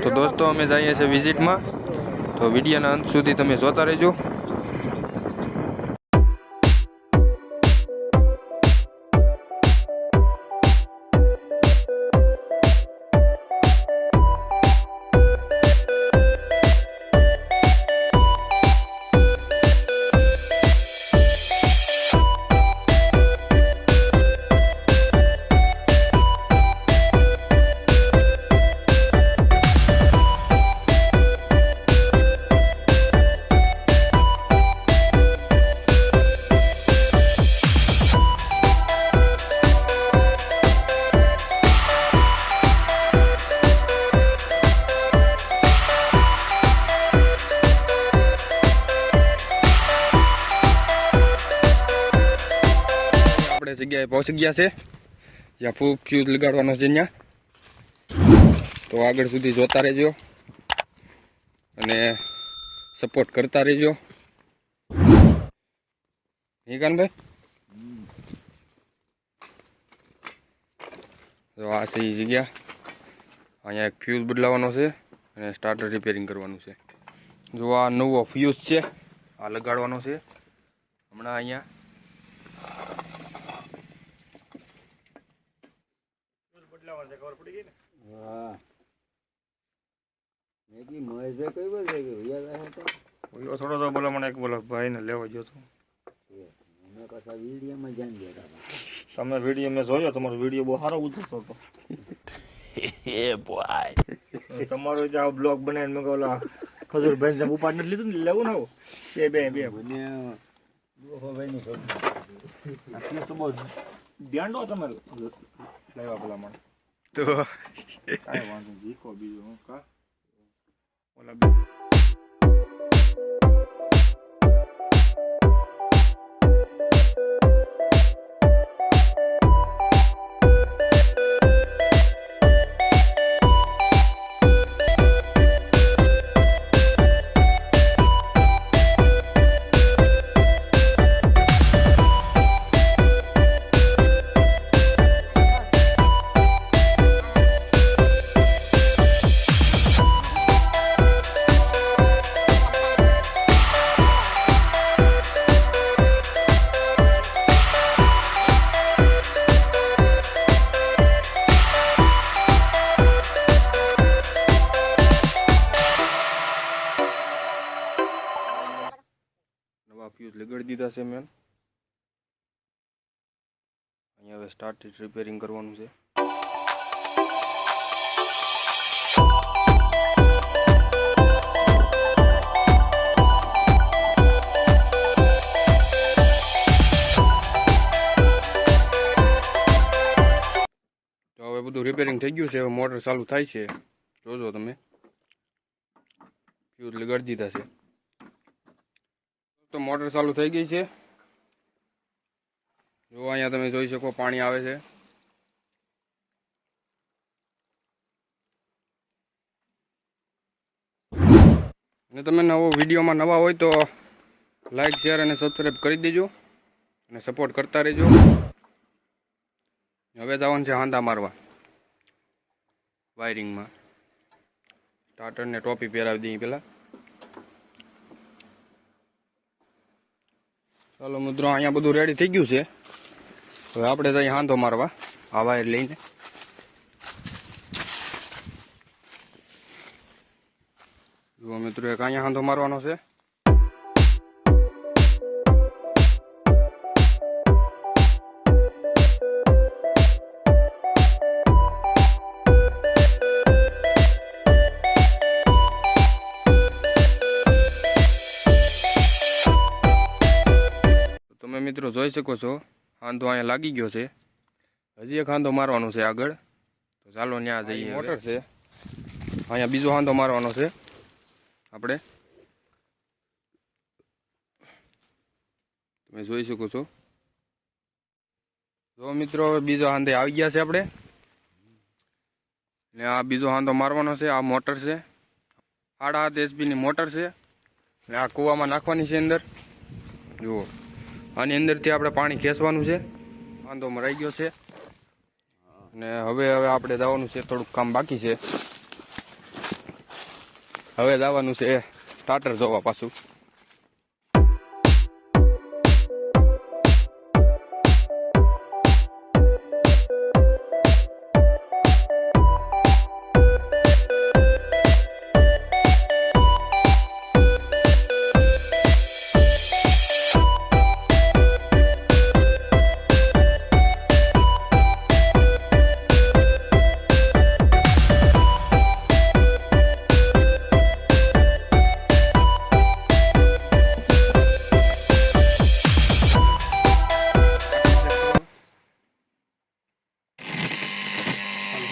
તો દોસ્તો અમે જઈએ છીએ વિઝિટમાં, તો વિડીયોના અંત સુધી તમે જોતા રહેજો. જગ્યાએ પહોંચી ગયા છે જ્યાં ફ્યુઝ લગાડવાનો છે. ત્યાં તો આગળ સુધી જોતા રહેજો અને સપોર્ટ કરતા રહેજો. નિકાનભાઈ, તો આ છે એ જગ્યા. અહીંયા એક ફ્યુઝ બદલાવાનો છે અને સ્ટાર્ટર રિપેરિંગ કરવાનું છે. જો આ નવો ફ્યુઝ છે, આ લગાડવાનો છે હમણાં. અહીંયા ખબર પડી ગઈ ને? હા, એટલી મહેશભાઈ કઈ બોલ થઈ ગઈ યાદ તો થોડો તો બોલો મને એક બોલો ભાઈને લેવા ગયો તો મેં પાછા વિડીયોમાં જાણ ગયા હતા. તમે વિડીયો મેં જોયો, તમારો વિડીયો બહુ સારો ઉતરતો હતો. એ બોય તમારો જે બ્લોગ બનાવીને મેં ઓલા ખજૂરભાઈ જેમ ઉપાડ નથી લીધું ને લેવું ને બે મને ભાઈની તો બહુ ધ્યાન દો તમે લેવા પેલા મને તો કાંઈ વાંધો શીખો બીજું કા ઓલા ફ્યુઝ લગાડી દીધા છે મેં. અહીંયા હવે સ્ટાર્ટ રિપેરિંગ કરવાનું છે. તો હવે બધું રિપેરિંગ થઈ ગયું છે. હવે મોટર ચાલુ થાય છે, જોજો તમે. ફ્યુઝ લગાડી દીધા છે તો મોટર ચાલુ થઈ ગઈ છે. જો અહીંયા તમે જોઈ શકો પાણી આવે છે. અને તમે નવો વિડીયોમાં નવા હોય તો લાઈક, શેર અને સબસ્ક્રાઈબ કરી દેજો અને સપોર્ટ કરતા રહેજો. હવે જવાનું છે હાંધા મારવા વાયરિંગમાં. સ્ટાર્ટરને ટોપી પહેરાવી દઈએ પહેલાં. ચાલો મિત્રો, અહીંયા બધું રેડી થઈ ગયું છે. હવે આપણે તો અહીંયા હાંધો મારવા આ વાયર લઈને. જુઓ મિત્રો, એક અહીંયા હાંધો મારવાનો છે. તમે મિત્રો જોઈ શકો છો હાંધો અહીંયા લાગી ગયો છે. હજી એક હાંધો મારવાનો છે આગળ. તો ચાલો ત્યાં જઈએ. મોટર છે, અહીંયા બીજો હાંધો મારવાનો છે આપણે. તમે જોઈ શકો છો. જો મિત્રો, હવે બીજો હાંધે આવી ગયા છે આપણે. ને આ બીજો હાંધો મારવાનો છે. આ મોટર છે, 8.5 HP ની મોટર છે. ને આ કૂવામાં નાખવાની છે અંદર. જુઓ, આની અંદરથી આપણે પાણી ખેંચવાનું છે. વાંધો મરાઈ ગયો છે. અને હવે આપણે જવાનું છે, થોડુંક કામ બાકી છે. હવે જવાનું છે સ્ટાર્ટર જોવા પાછું.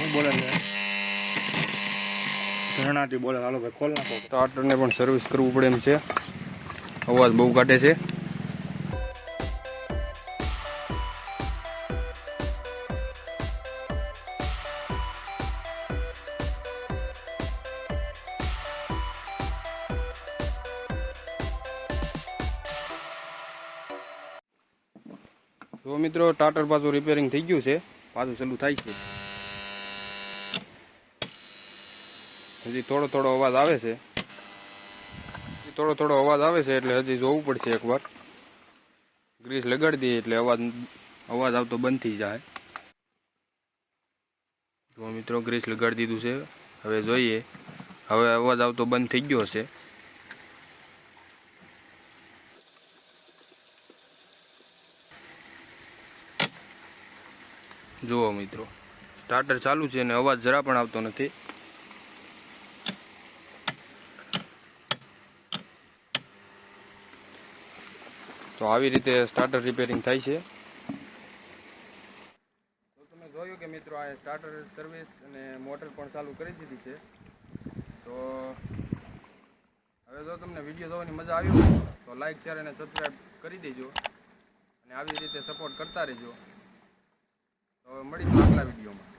શું બોલે છે ઘરણાથી બોલે. હાલો ભાઈ ખોલ નાખો. સ્ટાર્ટરને પણ સર્વિસ કરવું પડે એમ છે. અવાજ બહુ કાઢે છે. તો મિત્રો ટાટર પાછું રિપેરિંગ થઈ ગયું છે, પાછું ચાલુ થાય છે. હજી થોડો અવાજ આવે છે, થોડો અવાજ આવે છે એટલે હજી જોવું પડશે એકવાર. ગ્રીસ લગાડી દઈએ એટલે અવાજ આવતો બંધ થઈ જાય. તો મિત્રો ગ્રીસ લગાડી દીધું છે. હવે જોઈએ, હવે અવાજ આવતો બંધ થઈ ગયો છે. જુઓ મિત્રો, સ્ટાર્ટર ચાલુ છે અને અવાજ જરા પણ આવતો નથી. તો આવી રીતે સ્ટાર્ટર રિપેરિંગ થાય છે. તો તમે જોયું કે મિત્રો આ સ્ટાર્ટર સર્વિસ અને મોટર પણ ચાલુ કરી દીધી છે. તો હવે જો તમને વિડીયો જોવાની મજા આવી હોય તો લાઈક શેર અને સબસ્ક્રાઈબ કરી દેજો અને આવી રીતે સપોર્ટ કરતા રહેજો. તો મળીશું આગલા વિડીયોમાં.